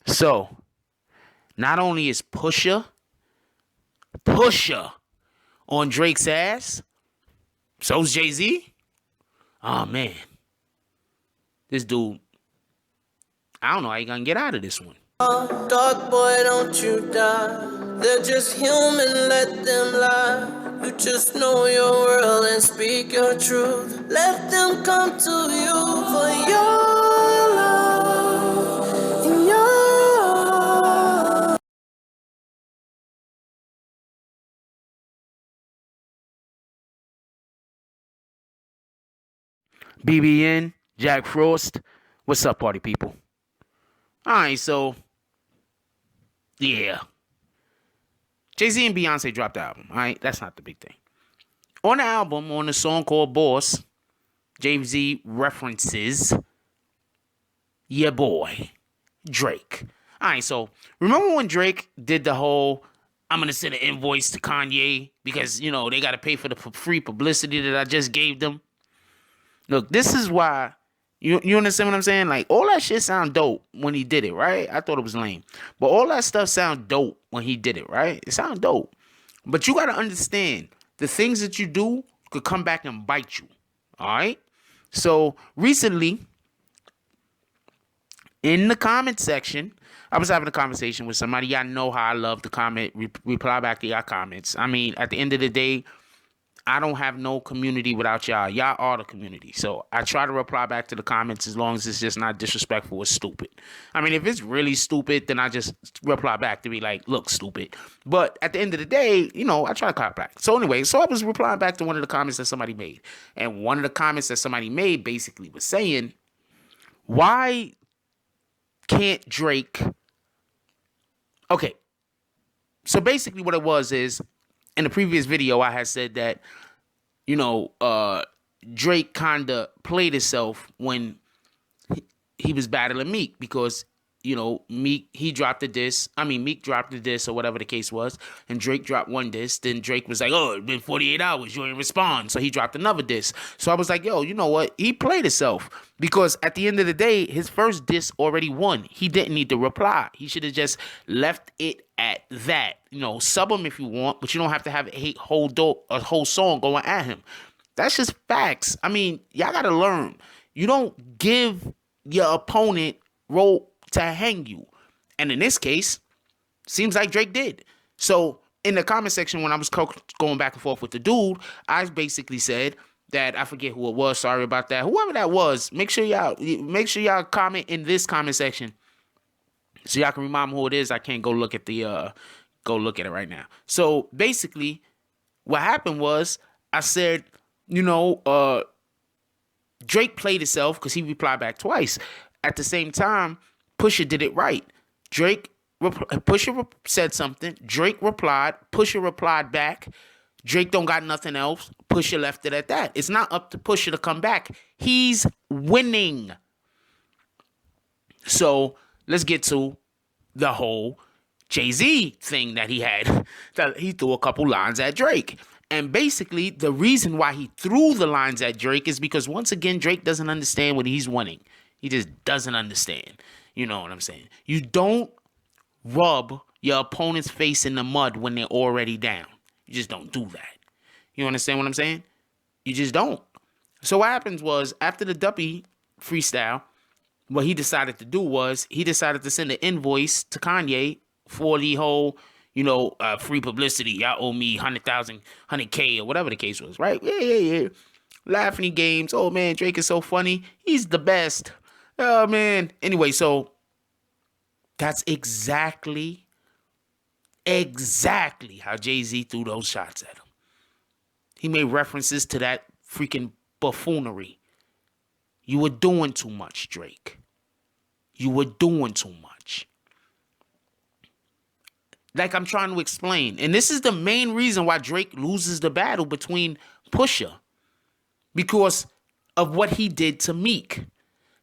So, not only is Pusha on Drake's ass, so's Jay-Z. Oh, man. This dude, I don't know how you gonna get out of this one. Dog boy, don't you die. They're just human, let them lie. You just know your world and speak your truth. Let them come to you for your love and your. BBN, Jack Frost, what's up, party people? All right, so yeah, Jay-Z and Beyonce dropped the album. All right, that's not the big thing. On the album, on the song called Boss, Jay-Z references your boy, Drake. All right, so remember when Drake did the whole, I'm going to send an invoice to Kanye because, you know, they got to pay for the free publicity that I just gave them? Look, this is why, you understand what I'm saying? Like, all that shit sound dope when he did it, right? I thought it was lame. But all that stuff sound dope when he did it, right? It sound dope. But you got to understand, the things that you do could come back and bite you, all right? So, recently, in the comment section, I was having a conversation with somebody. Y'all know how I love to comment, reply back to y'all comments. I mean, at the end of the day, I don't have no community without y'all. Y'all are the community. So I try to reply back to the comments as long as it's just not disrespectful or stupid. I mean, if it's really stupid, then I just reply back to be like, look, stupid. But at the end of the day, you know, I try to comment back. So anyway, so I was replying back to one of the comments that somebody made. And one of the comments that somebody made basically was saying, why can't Drake... Okay. So basically what it was is, in the previous video, I had said that, you know, Drake kind of played himself when he was battling Meek because, you know, Meek dropped the diss or whatever the case was, and Drake dropped one diss. Then Drake was like, oh, it's been 48 hours, you ain't respond. So he dropped another diss. So I was like, yo, you know what? He played himself because at the end of the day, his first diss already won. He didn't need to reply. He should have just left it at that. You know, sub him if you want, but you don't have to have a whole song going at him. That's just facts. I mean, y'all got to learn. You don't give your opponent rope to hang you. And in this case, seems like Drake did. So in the comment section, when I was going back and forth with the dude, I basically said that, I forget who it was, sorry about that. Whoever that was, make sure y'all comment in this comment section so y'all can remind me who it is. I can't go look at it right now. So basically, what happened was I said, you know, Drake played himself because he replied back twice. At the same time, Pusha did it right. Pusha said something. Drake replied. Pusha replied back. Drake don't got nothing else. Pusha left it at that. It's not up to Pusha to come back. He's winning. So let's get to the whole Jay-Z thing that he had. That he threw a couple lines at Drake. And basically, the reason why he threw the lines at Drake is because, once again, Drake doesn't understand what he's winning. He just doesn't understand. You know what I'm saying? You don't rub your opponent's face in the mud when they're already down. You just don't do that. You understand what I'm saying? You just don't. So what happens was, after the Duppy freestyle, what he decided to do was he decided to send an invoice to Kanye for the whole, you know, free publicity. Y'all owe me 100,000, 100K or whatever the case was, right? Yeah. Laughing games. Oh, man, Drake is so funny. He's the best. Oh, man. Anyway, so that's exactly how Jay-Z threw those shots at him. He made references to that freaking buffoonery. You were doing too much, Drake. You were doing too much. Like I'm trying to explain. And this is the main reason why Drake loses the battle between Pusha. Because of what he did to Meek.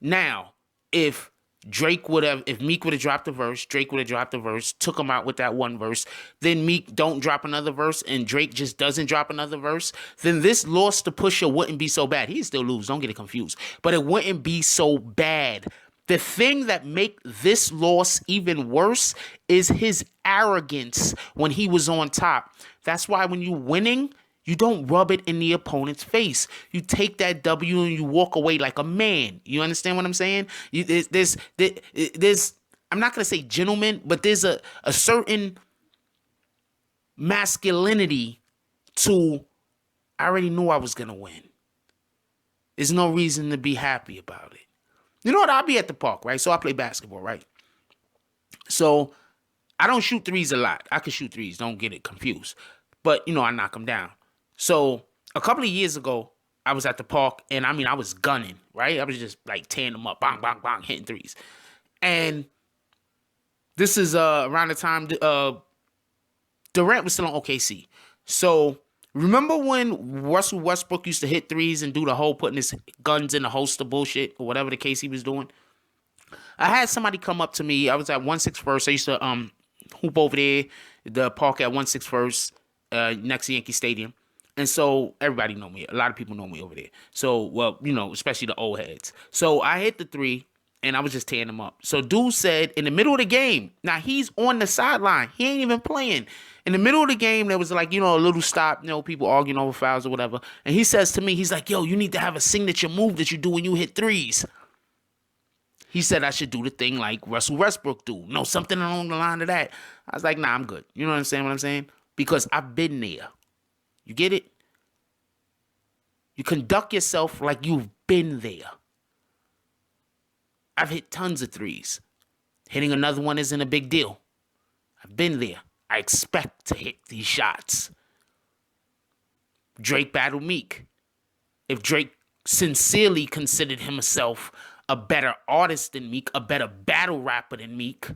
Now, if Meek would have dropped a verse, Drake would have dropped a verse, took him out with that one verse, then Meek don't drop another verse, and Drake just doesn't drop another verse, then this loss to Pusha wouldn't be so bad. He'd still lose, don't get it confused. But it wouldn't be so bad The thing that make this loss even worse is his arrogance when he was on top. That's why when you winning, you don't rub it in the opponent's face. You take that W and you walk away like a man. You understand what I'm saying? There's I'm not going to say gentleman, but there's a certain masculinity to, I already knew I was going to win. There's no reason to be happy about it. You know what? I'll be at the park, right? So I play basketball, right? So I don't shoot threes a lot. I can shoot threes. Don't get it confused. But, I knock them down. So a couple of years ago, I was at the park, and I was gunning, right? I was just like tearing them up, bang, bang, bang, hitting threes. And this is around the time Durant was still on OKC. So remember when Russell Westbrook used to hit threes and do the whole putting his guns in the holster bullshit or whatever the case he was doing? I had somebody come up to me. I was at 161st. I used to hoop over there, the park at 161st, next to Yankee Stadium. And so everybody know me. A lot of people know me over there. So, well, especially the old heads. So I hit the three, and I was just tearing them up. So dude said in the middle of the game, now he's on the sideline. He ain't even playing. In the middle of the game, there was like, a little stop, people arguing over fouls or whatever. And he says to me, he's like, yo, you need to have a signature move that you do when you hit threes. He said I should do the thing like Russell Westbrook do. No, something along the line of that. I was like, nah, I'm good. You know what I'm saying? What I'm saying? Because I've been there. You get it? You conduct yourself like you've been there. I've hit tons of threes. Hitting another one isn't a big deal. I've been there. I expect to hit these shots. Drake battled Meek. If Drake sincerely considered himself a better artist than Meek, a better battle rapper than Meek,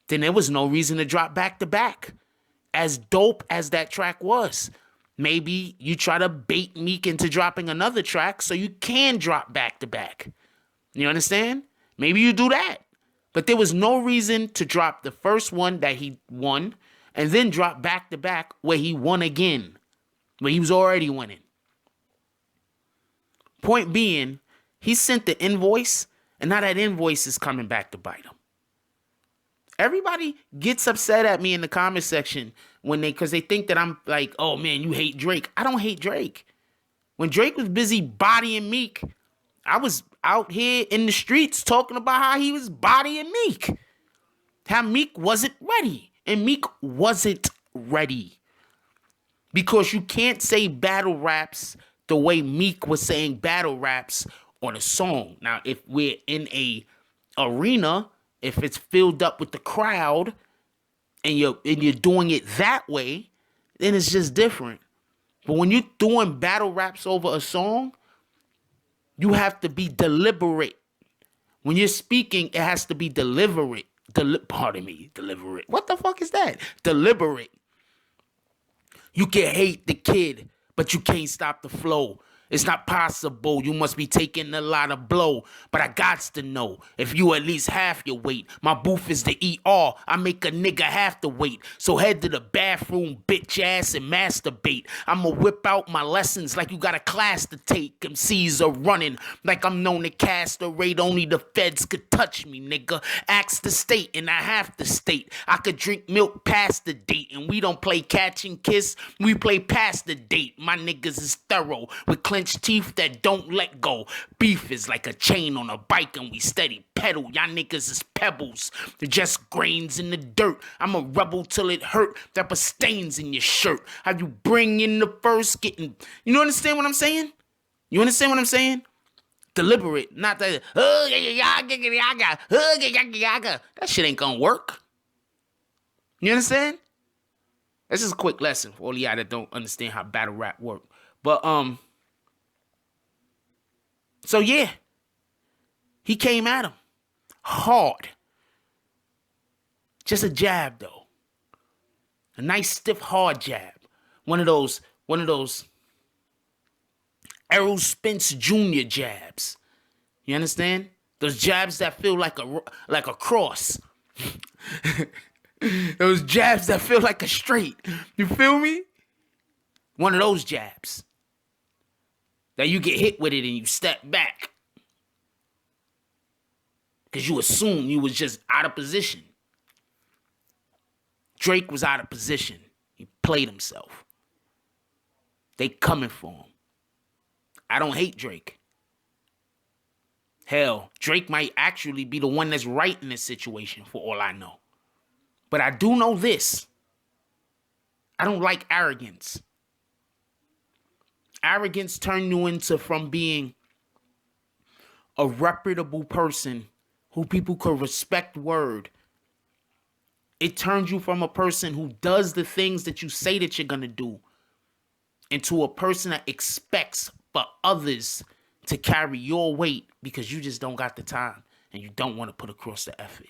then there was no reason to drop back to back. As dope as that track was, maybe you try to bait Meek into dropping another track so you can drop back to back. You understand? Maybe you do that. But there was no reason to drop the first one that he won and then drop back to back where he won again, where he was already winning. Point being, he sent the invoice, and now that invoice is coming back to bite him. Everybody gets upset at me in the comment section because they think that I'm like, oh man, you hate Drake. I don't hate Drake. When Drake was busy bodying Meek, I was out here in the streets talking about how he was bodying Meek. How Meek wasn't ready. And Meek wasn't ready. Because you can't say battle raps the way Meek was saying battle raps on a song. Now, if we're in a arena, if it's filled up with the crowd and you're doing it that way, then it's just different. But when you're doing battle raps over a song, you have to be deliberate. When you're speaking, it has to be deliberate. Deliberate. What the fuck is that? Deliberate. You can hate the kid, but you can't stop the flow. It's not possible. You must be taking a lot of blow. But I gots to know if you at least half your weight. My booth is the ER. I make a nigga have to wait. So head to the bathroom, bitch ass, and masturbate. I'ma whip out my lessons like you got a class to take. MCs are running like I'm known to cast a raid. Only the feds could touch me, nigga. Ask the state and I have to state. I could drink milk past the date. And we don't play catch and kiss. We play past the date. My niggas is thorough with clenched teeth that don't let go. Beef is like a chain on a bike and we steady pedal. Y'all niggas is pebbles. They're just grains in the dirt. I'm a rebel till it hurt. That put stains in your shirt. How you bring in the first getting... You understand what I'm saying? You understand what I'm saying? Deliberate. Not that... That shit ain't gonna work. You understand? That's just a quick lesson for all y'all that don't understand how battle rap work. But, so yeah, he came at him hard. Just a jab though. A nice stiff hard jab. One of those Errol Spence Jr. jabs. You understand? Those jabs that feel like a cross. Those jabs that feel like a straight. You feel me? One of those jabs. That you get hit with it and you step back. because you assumed you was just out of position. Drake was out of position. He played himself. They coming for him. I don't hate Drake. Hell, Drake might actually be the one that's right in this situation for all I know. But I do know this. I don't like arrogance. Arrogance turned you into from being a reputable person who people could respect word. It turns you from a person who does the things that you say that you're going to do into a person that expects for others to carry your weight because you just don't got the time and you don't want to put across the effort.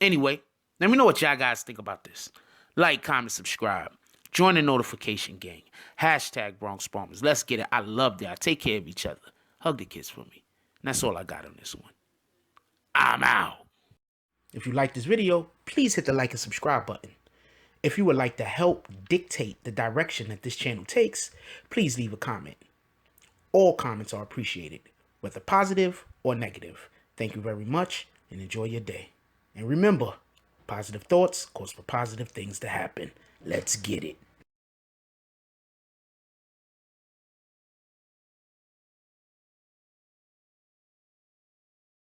Anyway, let me know what y'all guys think about this. Like, comment, subscribe. Join the notification gang. Hashtag Bronx Bombers. Let's get it. I love that. Take care of each other. Hug the kids for me. And that's all I got on this one. I'm out. If you like this video, please hit the like and subscribe button. If you would like to help dictate the direction that this channel takes, please leave a comment. All comments are appreciated, whether positive or negative. Thank you very much and enjoy your day. And remember, positive thoughts cause for positive things to happen. Let's get it.